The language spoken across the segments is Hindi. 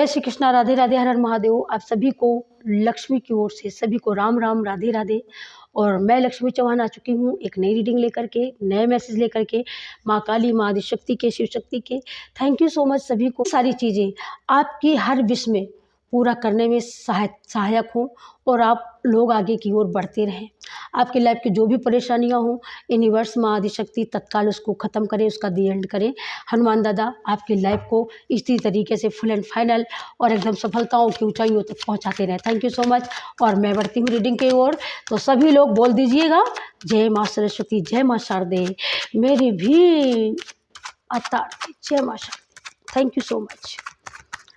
जय श्री कृष्णा, राधे राधे, हर हर महादेव। आप सभी को लक्ष्मी की ओर से सभी को राम राम, राधे राधे। और मैं लक्ष्मी चौहान आ चुकी हूँ एक नई रीडिंग लेकर के, नए मैसेज लेकर के, माँ काली, माँ आदिशक्ति के, शिव शक्ति के। थैंक यू सो मच सभी को। सारी चीज़ें आपकी हर विश में पूरा करने में सहायक हों और आप लोग आगे की ओर बढ़ते रहें। आपकी लाइफ की जो भी परेशानियां हों, यूनिवर्स माँ आदिशक्ति तत्काल उसको ख़त्म करे, उसका दी एंड करे। हनुमान दादा आपकी लाइफ को इसी तरीके से फुल एंड फाइनल और एकदम सफलताओं की ऊंचाइयों तक पहुंचाते रहे। Thank you so much. और मैं बढ़ती हूँ रीडिंग की ओर, तो सभी लोग बोल दीजिएगा जय माँ सरस्वती, जय माँ शारदे, मेरी भी अता, जय माँ Sharde. Thank you so much.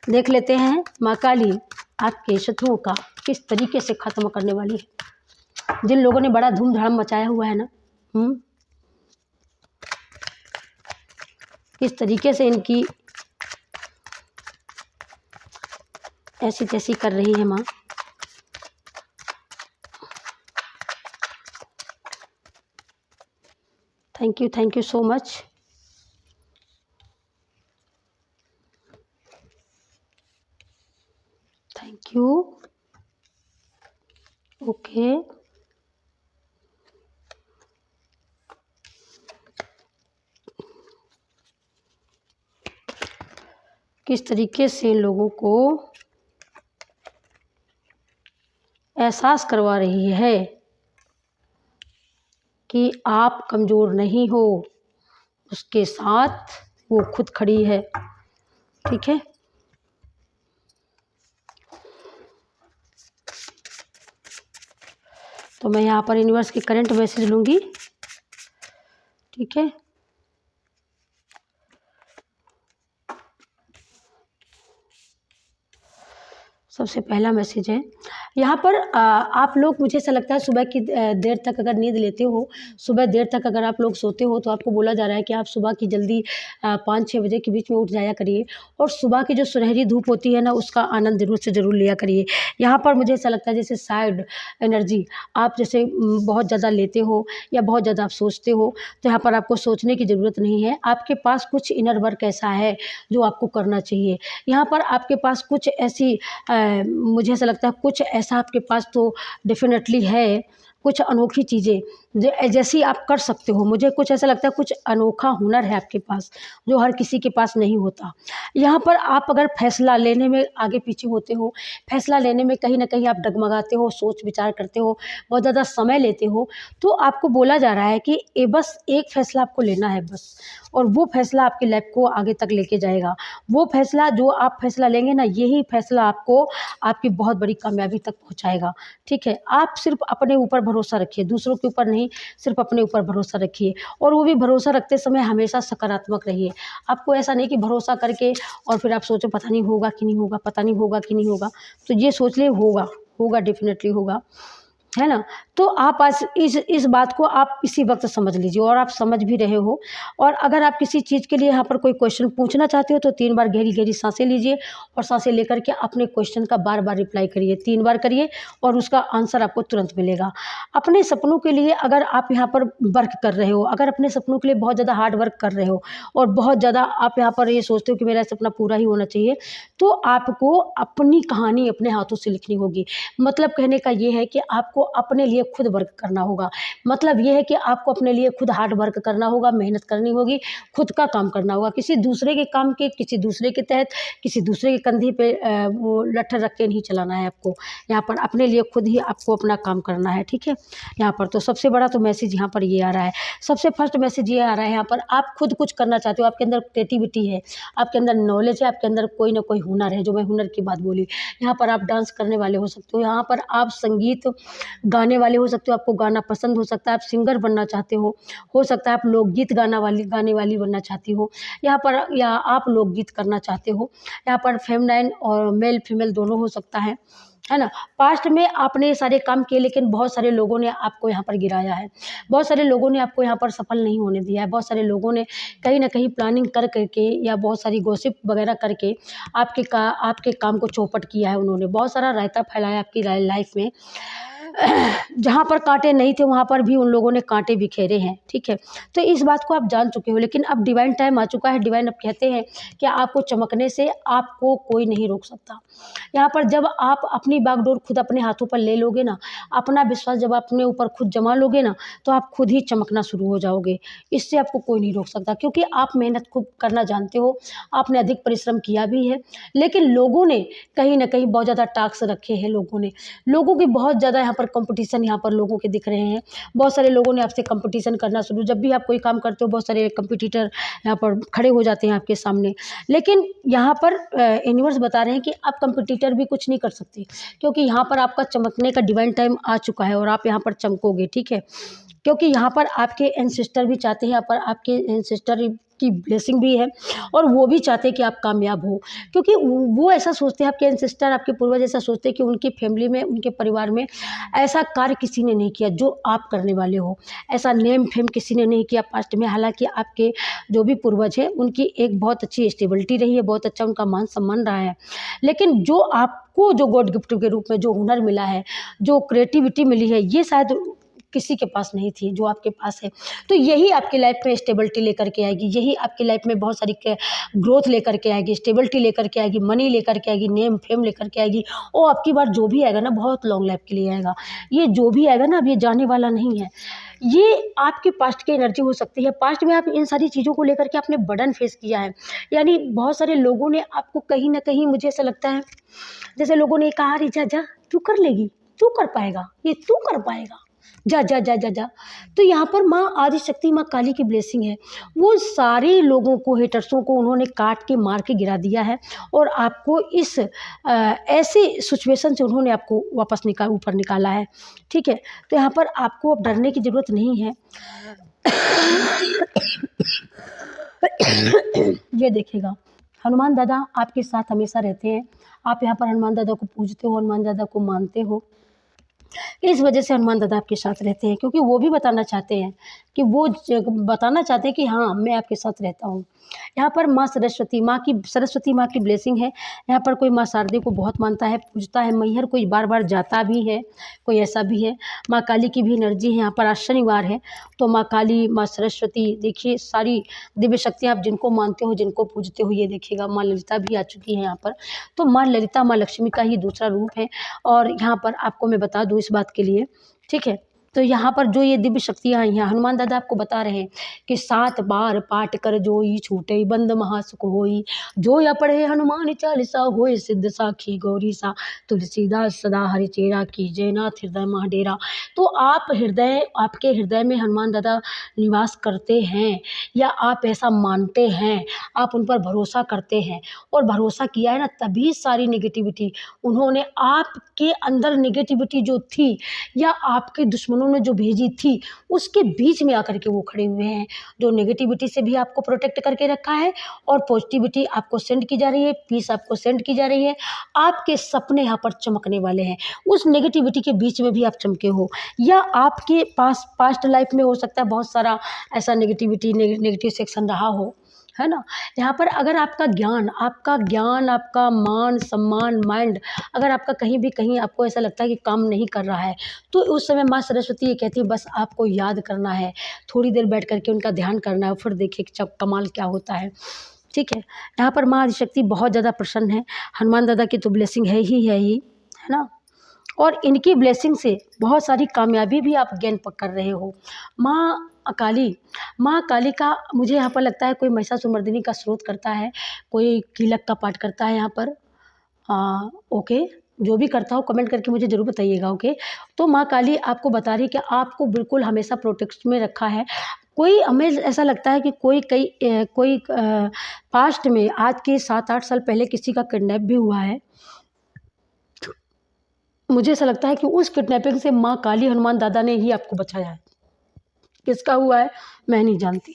देख लेते हैं माँ काली आपके शत्रुओं का किस तरीके से ख़त्म करने वाली है। जिन लोगों ने बड़ा धूमधाम मचाया हुआ है ना, किस तरीके से इनकी ऐसी तैसी कर रही है माँ। Thank you so much. Thank you. Okay, किस तरीके से इन लोगों को एहसास करवा रही है कि आप कमज़ोर नहीं हो, उसके साथ वो खुद खड़ी है। ठीक है, तो मैं यहाँ पर यूनिवर्स की करंट मैसेज लूँगी। ठीक है, सबसे पहला मैसेज है यहाँ पर आप लोग, मुझे ऐसा लगता है सुबह की देर तक अगर नींद लेते हो, सुबह देर तक अगर आप लोग सोते हो, तो आपको बोला जा रहा है कि आप सुबह की जल्दी 5-6 बजे के बीच में उठ जाया करिए और सुबह की जो सुनहरी धूप होती है ना, उसका आनंद जरूर से ज़रूर लिया करिए। यहाँ पर मुझे ऐसा लगता है जैसे साइड एनर्जी आप जैसे बहुत ज़्यादा लेते हो या बहुत ज़्यादा आप सोचते हो, तो यहाँ पर आपको सोचने की ज़रूरत नहीं है। आपके पास कुछ इनर वर्क ऐसा है जो आपको करना चाहिए। यहाँ पर आपके पास कुछ ऐसी मुझे ऐसा लगता है कुछ ऐसा आपके पास तो डेफिनेटली है, कुछ अनोखी चीज़ें जैसी आप कर सकते हो। मुझे कुछ ऐसा लगता है कुछ अनोखा हुनर है आपके पास जो हर किसी के पास नहीं होता। यहाँ पर आप अगर फैसला लेने में आगे पीछे होते हो, फैसला लेने में कहीं ना कहीं आप डगमगाते हो, सोच विचार करते हो, बहुत ज़्यादा समय लेते हो, तो आपको बोला जा रहा है कि बस एक फ़ैसला आपको लेना है बस, और वो फैसला आपकी लाइफ को आगे तक लेके जाएगा। वो फैसला जो आप फैसला लेंगे ना, यही फैसला आपको आपकी बहुत बड़ी कामयाबी तक पहुंचाएगा। ठीक है, आप सिर्फ अपने ऊपर भरोसा रखिए, दूसरों के ऊपर नहीं, सिर्फ अपने ऊपर भरोसा रखिए। और वो भी भरोसा रखते समय हमेशा सकारात्मक रहिए। आपको ऐसा नहीं कि भरोसा करके और फिर आप सोचो पता नहीं होगा कि नहीं होगा, पता नहीं होगा कि नहीं होगा, तो ये सोच ले होगा डेफिनेटली होगा, है ना। तो आप आज इस बात को आप इसी वक्त समझ लीजिए, और आप समझ भी रहे हो। और अगर आप किसी चीज़ के लिए यहाँ पर कोई क्वेश्चन पूछना चाहते हो, तो 3 बार गहरी गहरी सांसें लीजिए और सांसें लेकर के अपने क्वेश्चन का बार बार रिप्लाई करिए, 3 बार करिए और उसका आंसर आपको तुरंत मिलेगा। अपने सपनों के लिए अगर आप यहाँ पर वर्क कर रहे हो, अगर अपने सपनों के लिए बहुत ज़्यादा हार्ड वर्क कर रहे हो और बहुत ज़्यादा आप यहाँ पर ये सोचते हो कि मेरा सपना पूरा ही होना चाहिए, तो आपको अपनी कहानी अपने हाथों से लिखनी होगी। मतलब कहने का ये है कि आपको अपने लिए खुद वर्क करना होगा। मतलब ये है कि आपको अपने लिए खुद हार्ड वर्क करना होगा, मेहनत करनी होगी, खुद का काम करना होगा। किसी दूसरे के काम के, किसी दूसरे के तहत, किसी दूसरे के कंधे पे वो लट्ठर रख के नहीं चलाना है आपको। यहाँ पर अपने लिए खुद ही आपको अपना काम करना है। ठीक है, यहाँ पर तो सबसे बड़ा तो मैसेज यहाँ पर ये आ रहा है। सबसे फर्स्ट मैसेज ये आ रहा है, यहाँ पर आप खुद कुछ करना चाहते हो, आपके अंदर क्रिएटिविटी है, आपके अंदर नॉलेज है, आपके अंदर कोई ना कोई हुनर है। जो मैं हुनर की बात बोली, यहाँ पर आप डांस करने वाले हो सकते हो, यहाँ पर आप संगीत गाने वाले हो सकते हो, आपको गाना पसंद हो सकता है, आप सिंगर बनना चाहते हो सकता है आप लोकगीत गाने वाली बनना चाहती हो यहाँ पर, या आप लोकगीत करना चाहते हो। यहाँ पर फेमिनाइन और मेल फीमेल दोनों हो सकता है ना। पास्ट में आपने ये सारे काम किए, लेकिन बहुत सारे लोगों ने आपको यहाँ पर गिराया है, बहुत सारे लोगों ने आपको यहाँ पर सफल नहीं होने दिया है, बहुत सारे लोगों ने कहीं ना कहीं प्लानिंग कर करके या बहुत सारी गॉसिप वगैरह करके आपके काम को चौपट किया है। उन्होंने बहुत सारा रायता फैलाया आपकी लाइफ में। जहाँ पर कांटे नहीं थे वहाँ पर भी उन लोगों ने कांटे बिखेरे हैं, ठीक है। तो इस बात को आप जान चुके हो, लेकिन अब डिवाइन टाइम आ चुका है। डिवाइन अब कहते हैं कि आपको चमकने से आपको कोई नहीं रोक सकता। यहाँ पर जब आप अपनी बागडोर खुद अपने हाथों पर ले लोगे ना, अपना विश्वास जब अपने ऊपर खुद जमा लोगे ना, तो आप खुद ही चमकना शुरू हो जाओगे। इससे आपको कोई नहीं रोक सकता, क्योंकि आप मेहनत खूब करना जानते हो, आपने अधिक परिश्रम किया भी है। लेकिन लोगों ने कहीं ना कहीं बहुत ज़्यादा टास्क रखे हैं। लोगों की बहुत ज़्यादा यहाँ पर कंपटीशन यहाँ पर लोगों के दिख रहे हैं। बहुत सारे लोगों ने आपसे कंपटीशन करना शुरू, जब भी आप कोई काम करते हो बहुत सारे कंपटीटर यहाँ पर खड़े हो जाते हैं आपके सामने। लेकिन यहाँ पर यूनिवर्स बता रहे हैं कि आप कंपटीटर भी कुछ नहीं कर सकते, क्योंकि यहाँ पर आपका चमकने का डिवाइन टाइम आ चुका है और आप यहाँ पर चमकोगे, ठीक है। क्योंकि यहाँ पर आपके एंसेस्टर भी चाहते हैं, यहाँ पर आपके एंसेस्टर की ब्लेसिंग भी है और वो भी चाहते हैं कि आप कामयाब हो, क्योंकि वो ऐसा सोचते हैं, आपके एंसेस्टर आपके पूर्वज ऐसा सोचते हैं कि उनकी फैमिली में, उनके परिवार में ऐसा कार्य किसी ने नहीं किया जो आप करने वाले हो। ऐसा नेम फेम किसी ने नहीं किया पास्ट में। हालांकि आपके जो भी पूर्वज हैं उनकी एक बहुत अच्छी स्टेबिलिटी रही है, बहुत अच्छा उनका मान सम्मान रहा है। लेकिन जो आपको जो गॉड गिफ्ट के रूप में जो हुनर मिला है, जो क्रिएटिविटी मिली है, ये शायद किसी के पास नहीं थी जो आपके पास है। तो यही आपकी लाइफ में स्टेबिलिटी लेकर के आएगी, यही आपकी लाइफ में बहुत सारी ग्रोथ लेकर के आएगी, स्टेबिलिटी लेकर के आएगी, मनी लेकर के आएगी, नेम फेम लेकर के आएगी। और आपकी बार जो भी आएगा ना, बहुत लॉन्ग लाइफ के लिए आएगा। ये जो भी आएगा ना, अब ये जाने वाला नहीं है। ये आपके पास्ट की एनर्जी हो सकती है। पास्ट में आप इन सारी चीज़ों को लेकर के आपने बर्डन फेस किया है, यानी बहुत सारे लोगों ने आपको कहीं ना कहीं, मुझे ऐसा लगता है जैसे लोगों ने कहा, अरे जा जा तू कर लेगी, तू कर पाएगा, ये तू कर पाएगा, जा जा जा जा जा। तो यहाँ पर माँ आदिशक्ति, माँ काली की ब्लेसिंग है। वो सारे लोगों को, हेटर्सों को उन्होंने काट के मार के गिरा दिया है और आपको इस ऐसी सिचुएशन से उन्होंने आपको वापस ऊपर निकाला है, ठीक है। तो यहाँ पर आपको अब डरने की ज़रूरत नहीं है। ये देखिएगा, हनुमान दादा आपके साथ हमेशा रहते हैं। आप यहाँ पर हनुमान दादा को पूजते हो, हनुमान दादा को मानते हो, इस वजह से हनुमान दादा आपके साथ रहते हैं, क्योंकि वो भी बताना चाहते हैं कि बताना चाहते हैं कि हाँ, मैं आपके साथ रहता हूँ। यहाँ पर माँ सरस्वती माँ की ब्लेसिंग है। यहाँ पर कोई माँ शारदे को बहुत मानता है, पूजता है। मैहर कोई बार बार जाता भी है, कोई ऐसा भी है। माँ काली की भी एनर्जी है। यहाँ पर आज शनिवार है, तो माँ काली, माँ सरस्वती, देखिए सारी दिव्य शक्तियाँ आप जिनको मानते हो, जिनको पूजते हो, ये देखिएगा माँ ललिता भी आ चुकी है यहाँ पर। तो माँ ललिता माँ लक्ष्मी का ही दूसरा रूप है। और यहाँ पर आपको मैं बता दूँ इस बात के लिए, ठीक है। तो यहाँ पर जो ये दिव्य शक्तियाँ आई हैं, हनुमान दादा आपको बता रहे हैं कि 7 बार पाठ कर जोई छूटे बंद महासुख होई, जो या पढ़े हनुमान चालीसा होए सिद्ध साखी गौरी सा, तुलसीदास सदा हरि चेरा की जयनाथ हृदय महाडेरा। तो आपके हृदय में हनुमान दादा निवास करते हैं, या आप ऐसा मानते हैं, आप उन पर भरोसा करते हैं और भरोसा किया है ना, तभी सारी नेगेटिविटी, उन्होंने आपके अंदर नेगेटिविटी जो थी या आपके दुश्मनों ने जो भेजी थी, उसके बीच में आकर के वो खड़े हुए हैं। जो नेगेटिविटी से भी आपको प्रोटेक्ट करके रखा है और पॉजिटिविटी आपको सेंड की जा रही है, पीस आपको सेंड की जा रही है। आपके सपने यहाँ पर चमकने वाले हैं। उस नेगेटिविटी के बीच में भी आप चमके हो, या आपके पास पास्ट लाइफ में हो सकता है बहुत सारा ऐसा नेगेटिव सेक्शन रहा हो, है ना। यहाँ पर अगर आपका ज्ञान, आपका मान सम्मान, माइंड, अगर आपका कहीं आपको ऐसा लगता है कि काम नहीं कर रहा है, तो उस समय माँ सरस्वती ये कहती है, बस आपको याद करना है, थोड़ी देर बैठ करके उनका ध्यान करना है, फिर देखिए जब कमाल क्या होता है, ठीक है। यहाँ पर माँ आदिशक्ति बहुत ज़्यादा प्रसन्न है। हनुमान दादा की तो ब्लेसिंग है ही, है ना। और इनकी ब्लेसिंग से बहुत सारी कामयाबी भी आप गेन कर रहे हो। माँ काली का मुझे यहाँ पर लगता है कोई महिषासुरमर्दिनी का स्रोत करता है, कोई कीलक का पाठ करता है यहाँ पर। ओके, जो भी करता हो कमेंट करके मुझे ज़रूर बताइएगा, ओके। तो माँ काली आपको बता रही है कि आपको बिल्कुल हमेशा प्रोटेक्शन में रखा है। कोई हमें ऐसा लगता है कि कोई पास्ट में आज के 7-8 साल पहले किसी का किडनैप भी हुआ है। मुझे ऐसा लगता है कि उस किडनैपिंग से माँ काली, हनुमान दादा ने ही आपको बचाया है। किसका हुआ है मैं नहीं जानती,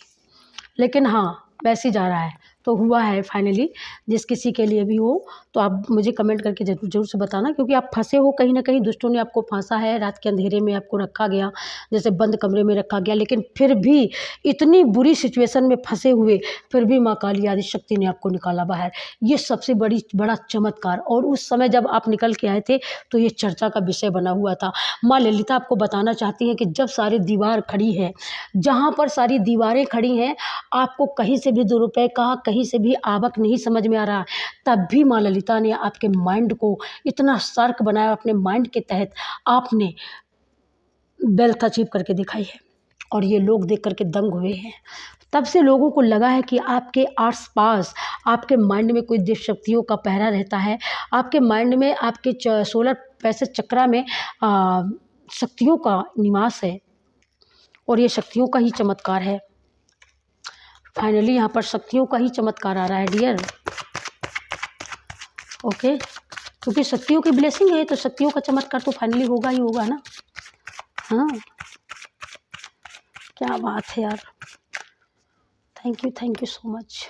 लेकिन हाँ, वैसे ही जा रहा है। तो हुआ है फाइनली। जिस किसी के लिए भी हो तो आप मुझे कमेंट करके ज़रूर से बताना, क्योंकि आप फँसे हो कहीं न कहीं, दुष्टों ने आपको फांसा है, रात के अंधेरे में आपको रखा गया, जैसे बंद कमरे में रखा गया, लेकिन फिर भी इतनी बुरी सिचुएशन में फँसे हुए फिर भी माँ काली आदिशक्ति ने आपको निकाला बाहर। ये सबसे बड़ा चमत्कार। और उस समय जब आप निकल के आए थे तो ये चर्चा का विषय बना हुआ था। माँ ललिता आपको बताना चाहती हैं कि जब सारी दीवार खड़ी है, जहाँ पर सारी दीवारें खड़ी हैं, आपको कहीं से भी 2 रुपए का कहीं से भी आवक नहीं समझ में आ रहा, तब भी माँ ललिता ने आपके माइंड को इतना शार्प बनाया, अपने माइंड के तहत आपने वेल्थ अचीव करके दिखाई है। और ये लोग देख करके दंग हुए हैं। तब से लोगों को लगा है कि आपके आस-पास, आपके माइंड में कोई दिव्य शक्तियों का पहरा रहता है। आपके माइंड में, आपके सोलर प्लेक्सस चक्रा में शक्तियों का निवास है, और ये शक्तियों का ही चमत्कार है। फाइनली यहाँ पर शक्तियों का ही चमत्कार आ रहा है डियर। ओके, क्योंकि शक्तियों की ब्लेसिंग है तो शक्तियों का चमत्कार तो फाइनली होगा ही होगा ना। हाँ, क्या बात है यार। Thank you so much.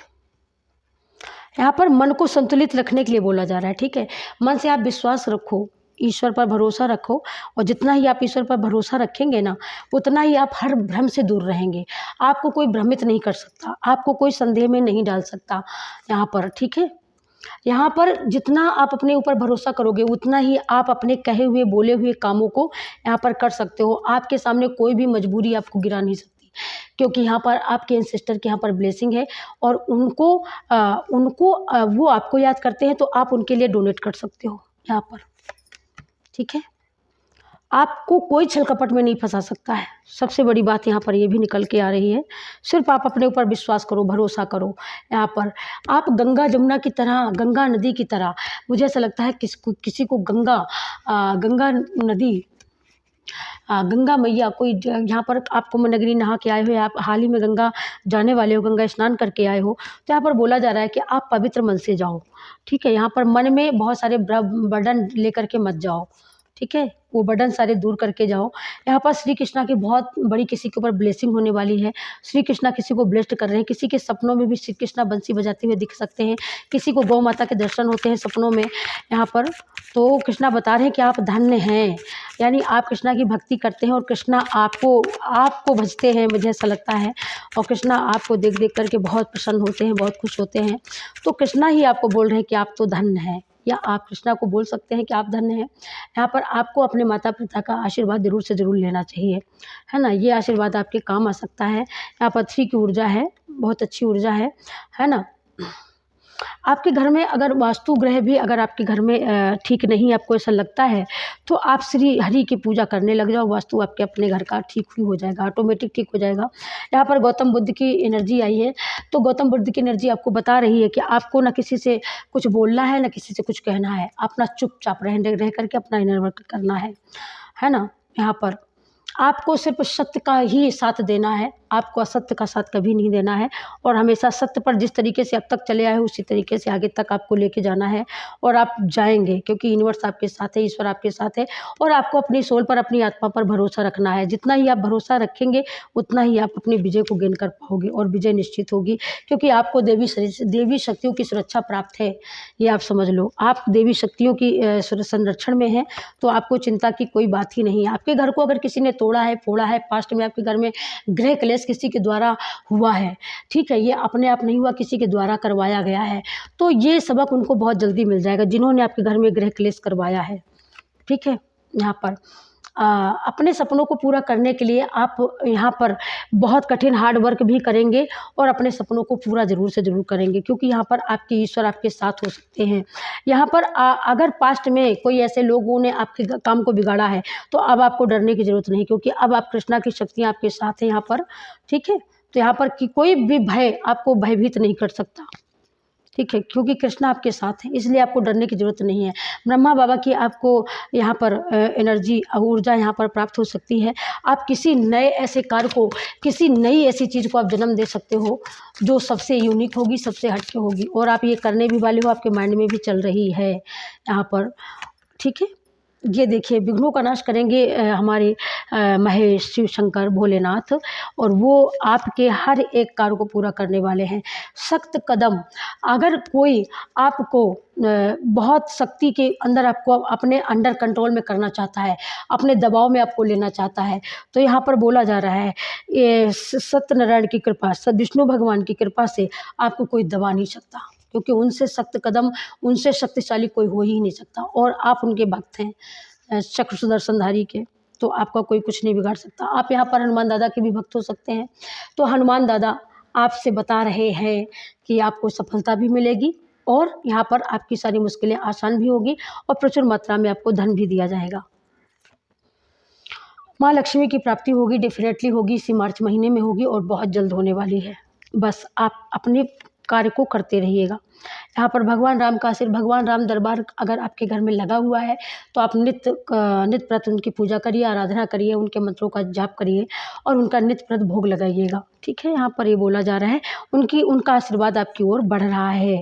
यहाँ पर मन को संतुलित रखने के लिए बोला जा रहा है, ठीक है। मन से आप विश्वास रखो, ईश्वर पर भरोसा रखो, और जितना ही आप ईश्वर पर भरोसा रखेंगे ना, उतना ही आप हर भ्रम से दूर रहेंगे। आपको कोई भ्रमित नहीं कर सकता, आपको कोई संदेह में नहीं डाल सकता यहाँ पर, ठीक है। यहाँ पर जितना आप अपने ऊपर भरोसा करोगे, उतना ही आप अपने कहे हुए बोले हुए कामों को यहाँ पर कर सकते हो। आपके सामने कोई भी मजबूरी आपको गिरा नहीं सकती, क्योंकि यहाँ पर आपके एंसेस्टर के यहाँ पर ब्लेसिंग है, और उनको वो आपको याद करते हैं, तो आप उनके लिए डोनेट कर सकते हो यहाँ पर, ठीक है। आपको कोई छल कपट में नहीं फंसा सकता है। सबसे बड़ी बात यहाँ पर ये भी निकल के आ रही है। सिर्फ आप अपने ऊपर विश्वास करो, भरोसा करो। यहाँ पर आप गंगा जमुना की तरह, गंगा नदी की तरह, मुझे ऐसा लगता है किसी को गंगा नदी, गंगा मैया, कोई यहाँ पर आपको नगरी नहा के आए हो, आप हाल ही में गंगा जाने वाले हो, गंगा स्नान करके आए हो, तो यहाँ पर बोला जा रहा है कि आप पवित्र मन से जाओ, ठीक है। यहाँ पर मन में बहुत सारे बर्डन लेकर के मत जाओ, ठीक है। वो बर्डन सारे दूर करके जाओ। यहाँ पर श्री कृष्णा की बहुत बड़ी किसी के ऊपर ब्लेसिंग होने वाली है। श्री कृष्णा किसी को ब्लेस्ड कर रहे हैं। किसी के सपनों में भी श्री कृष्णा बंसी बजाते हुए दिख सकते हैं। किसी को गौ माता के दर्शन होते हैं सपनों में यहाँ पर। तो कृष्णा बता रहे हैं कि आप धन्य हैं, यानी आप कृष्णा की भक्ति करते हैं और कृष्णा आपको भजते हैं, मुझे ऐसा लगता है। और कृष्णा आपको देख देख करके बहुत प्रसन्न होते हैं, बहुत खुश होते हैं। तो कृष्णा ही आपको बोल रहे हैं कि आप तो धन्य हैं, या आप कृष्णा को बोल सकते हैं कि आप धन्य हैं। यहाँ पर आपको अपने माता पिता का आशीर्वाद ज़रूर से ज़रूर लेना चाहिए, है ना। ये आशीर्वाद आपके काम आ सकता है। यहाँ पर 3 की ऊर्जा है, बहुत अच्छी ऊर्जा है ना। आपके घर में अगर वास्तु ग्रह भी अगर आपके घर में ठीक नहीं, आपको ऐसा लगता है, तो आप श्री हरि की पूजा करने लग जाओ। वास्तु आपके अपने घर का ठीक ही हो जाएगा, ऑटोमेटिक ठीक हो जाएगा। यहाँ पर गौतम बुद्ध की एनर्जी आई है, तो गौतम बुद्ध की एनर्जी आपको बता रही है कि आपको ना किसी से कुछ बोलना है, ना किसी से कुछ कहना है। अपना चुपचाप रह करके अपना इनर वर्क करना है ना। यहाँ पर आपको सिर्फ सत्य का ही साथ देना है, आपको असत्य का साथ कभी नहीं देना है। और हमेशा सत्य पर जिस तरीके से अब तक चले आए हो उसी तरीके से आगे तक आपको लेके जाना है, और आप जाएंगे, क्योंकि यूनिवर्स आपके साथ है, ईश्वर आपके साथ है। और आपको अपनी सोल पर, अपनी आत्मा पर भरोसा रखना है। जितना ही आप भरोसा रखेंगे उतना ही आप अपनी विजय को गेन कर पाओगे, और विजय निश्चित होगी, क्योंकि आपको देवी शक्तियों की सुरक्षा प्राप्त है। ये आप समझ लो, आप देवी शक्तियों की संरक्षण में हैं, तो आपको चिंता की कोई बात ही नहीं है। आपके घर को अगर किसी ने तोड़ा है, फोड़ा है, पास्ट में आपके घर में गृह क्लेश किसी के द्वारा हुआ है, ठीक है, ये अपने आप नहीं हुआ, किसी के द्वारा करवाया गया है, तो ये सबक उनको बहुत जल्दी मिल जाएगा जिन्होंने आपके घर में गृह क्लेश करवाया है, ठीक है। यहाँ पर अपने सपनों को पूरा करने के लिए आप यहाँ पर बहुत कठिन हार्ड वर्क भी करेंगे, और अपने सपनों को पूरा ज़रूर से ज़रूर करेंगे, क्योंकि यहाँ पर आपके ईश्वर आपके साथ हो सकते हैं। यहाँ पर अगर पास्ट में कोई ऐसे लोगों ने आपके काम को बिगाड़ा है, तो अब आपको डरने की ज़रूरत नहीं, क्योंकि अब आप कृष्णा की शक्तियाँ आपके साथ हैं यहाँ पर, ठीक है। तो यहाँ पर कि कोई भी भय आपको भयभीत नहीं कर सकता, ठीक है, क्योंकि कृष्णा आपके साथ है, इसलिए आपको डरने की ज़रूरत नहीं है। ब्रह्मा बाबा की आपको यहाँ पर एनर्जी, ऊर्जा यहाँ पर प्राप्त हो सकती है। आप किसी नए ऐसे कार्य को, किसी नई ऐसी चीज़ को आप जन्म दे सकते हो जो सबसे यूनिक होगी, सबसे हटके होगी, और आप ये करने भी वाले हो, आपके माइंड में भी चल रही है यहाँ पर, ठीक है। ये देखिए विघ्नों का नाश करेंगे हमारे महेश शिव शंकर भोलेनाथ, और वो आपके हर एक कार्य को पूरा करने वाले हैं। सख्त कदम, अगर कोई आपको बहुत शक्ति के अंदर आपको अपने अंडर कंट्रोल में करना चाहता है, अपने दबाव में आपको लेना चाहता है, तो यहाँ पर बोला जा रहा है ये सत्यनारायण की कृपा, विष्णु भगवान की कृपा से आपको कोई दबा नहीं सकता, क्योंकि उनसे सख्त कदम, उनसे शक्तिशाली कोई हो ही नहीं सकता, और आप उनके भक्त हैं चक्र सुदर्शनधारी के, तो आपका कोई कुछ नहीं बिगाड़ सकता। आप यहाँ पर हनुमान दादा के भी भक्त हो सकते हैं। तो हनुमान दादा आपसे बता रहे हैं कि आपको सफलता भी मिलेगी, और यहाँ पर आपकी सारी मुश्किलें आसान भी होगी, और प्रचुर मात्रा में आपको धन भी दिया जाएगा। माँ लक्ष्मी की प्राप्ति होगी, डेफिनेटली होगी, इसी मार्च महीने में होगी, और बहुत जल्द होने वाली है। बस आप अपने कार्य को करते रहिएगा। यहाँ पर भगवान राम का आशीर्वाद, भगवान राम दरबार अगर आपके घर में लगा हुआ है तो आप नित्य प्रति उनकी पूजा करिए, आराधना करिए, उनके मंत्रों का जाप करिए, और उनका नित्य प्रति भोग लगाइएगा। ठीक है, यहाँ पर ये बोला जा रहा है उनका आशीर्वाद आपकी ओर बढ़ रहा है।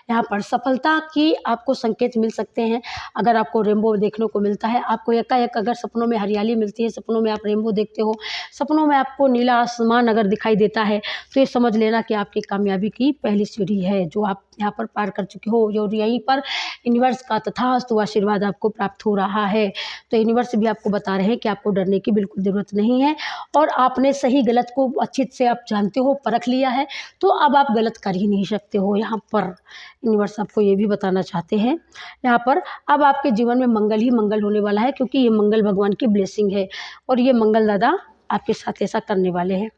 यहाँ पर सफलता की आपको संकेत मिल सकते हैं। अगर आपको रेनबो देखने को मिलता है, आपको एकाएक अगर सपनों में हरियाली मिलती है, सपनों में आप रेनबो देखते हो, सपनों में आपको नीला आसमान अगर दिखाई देता है, तो ये समझ लेना कि आपकी कामयाबी की पहली सीढ़ी है जो आप यहाँ पर पार कर चुके हो। जो यहीं पर यूनिवर्स का तथास्तु आशीर्वाद आपको प्राप्त हो रहा है। तो यूनिवर्स भी आपको बता रहे हैं कि आपको डरने की बिल्कुल ज़रूरत नहीं है, और आपने सही गलत को अच्छे से आप जानते हो, परख लिया है, तो अब आप गलत कर ही नहीं सकते हो। यहाँ पर यूनिवर्स आपको ये भी बताना चाहते हैं, यहाँ पर अब आपके जीवन में मंगल ही मंगल होने वाला है, क्योंकि ये मंगल भगवान की ब्लेसिंग है, और ये मंगल दादा आपके साथ ऐसा करने वाले हैं।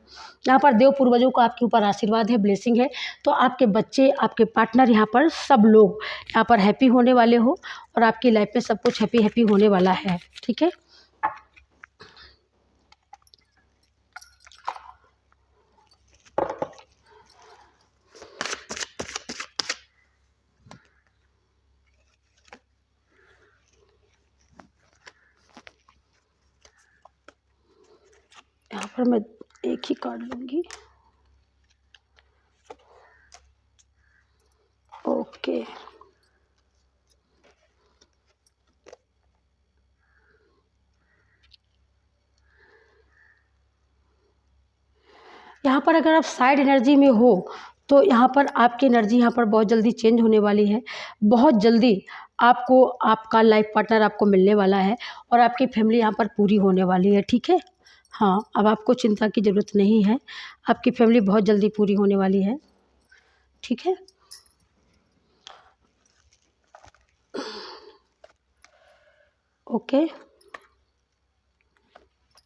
यहाँ पर देव पूर्वजों का आपके ऊपर आशीर्वाद है, ब्लेसिंग है, तो आपके बच्चे, आपके पार्टनर, यहाँ पर सब लोग यहाँ पर हैप्पी होने वाले हो, और आपकी लाइफ में सब कुछ हैप्पी हैप्पी होने वाला है। ठीक है, यहाँ पर मैं एक ही कार्ड लूँगी। ओके, यहाँ पर अगर आप साइड एनर्जी में हो, तो यहाँ पर आपकी एनर्जी यहाँ पर बहुत जल्दी चेंज होने वाली है। बहुत जल्दी आपको आपका लाइफ पार्टनर आपको मिलने वाला है, और आपकी फैमिली यहाँ पर पूरी होने वाली है। ठीक है, हाँ, अब आपको चिंता की ज़रूरत नहीं है, आपकी फैमिली बहुत जल्दी पूरी होने वाली है। ठीक है, ओके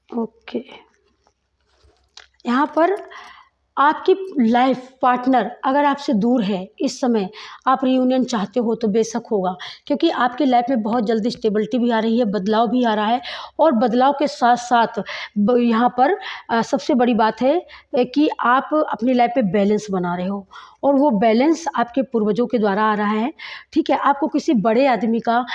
ओके। यहाँ पर आपकी लाइफ पार्टनर अगर आपसे दूर है, इस समय आप रियूनियन चाहते हो, तो बेशक होगा, क्योंकि आपकी लाइफ में बहुत जल्दी स्टेबिलिटी भी आ रही है, बदलाव भी आ रहा है, और बदलाव के साथ साथ यहाँ पर सबसे बड़ी बात है कि आप अपनी लाइफ में बैलेंस बना रहे हो, और वो बैलेंस आपके पूर्वजों के द्वारा आ रहा है। ठीक है, आपको किसी बड़े आदमी का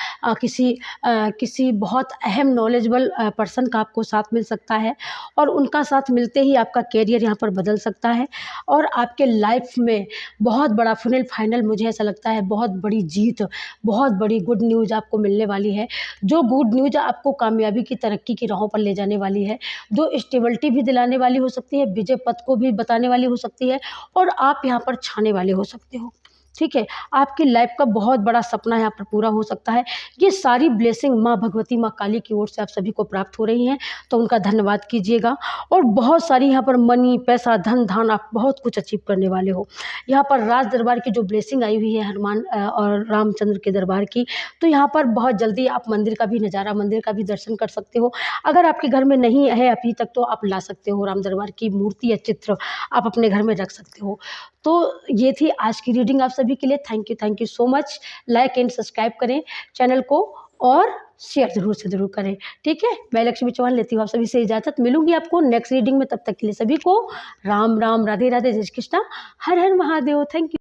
किसी बहुत अहम नॉलेजेबल पर्सन का आपको साथ मिल सकता है, और उनका साथ मिलते ही आपका कैरियर यहाँ पर बदल सकता है, और आपके लाइफ में बहुत बड़ा फाइनल मुझे ऐसा लगता है बहुत बड़ी जीत, बहुत बड़ी गुड न्यूज़ आपको मिलने वाली है। जो गुड न्यूज़ आपको कामयाबी की, तरक्की की राहों पर ले जाने वाली है, जो स्टेबिलिटी भी दिलाने वाली हो सकती है, विजय पथ को भी बताने वाली हो सकती है, और आप यहाँ पर छाने वाले हो सकते हो। ठीक है, आपकी लाइफ का बहुत बड़ा सपना यहाँ पर पूरा हो सकता है। ये सारी ब्लेसिंग माँ भगवती, माँ काली की ओर से आप सभी को प्राप्त हो रही हैं, तो उनका धन्यवाद कीजिएगा। और बहुत सारी यहाँ पर मनी, पैसा, धन धान, आप बहुत कुछ अचीव करने वाले हो। यहाँ पर राज दरबार की जो ब्लेसिंग आई हुई है हनुमान और रामचंद्र के दरबार की, तो यहाँ पर बहुत जल्दी आप मंदिर का भी नज़ारा, मंदिर का भी दर्शन कर सकते हो। अगर आपके घर में नहीं है अभी तक, तो आप ला सकते हो, राम दरबार की मूर्ति या चित्र आप अपने घर में रख सकते हो। तो ये थी आज की रीडिंग आप सभी के लिए। Thank you so much. Like and subscribe करें चैनल को, और शेयर ज़रूर से ज़रूर करें। ठीक है, मैं लक्ष्मी चौहान लेती हूँ आप सभी से इजाज़त। मिलूंगी आपको नेक्स्ट रीडिंग में, तब तक के लिए सभी को राम राम, राधे राधे, जय श्री कृष्णा, हर हर महादेव। Thank you.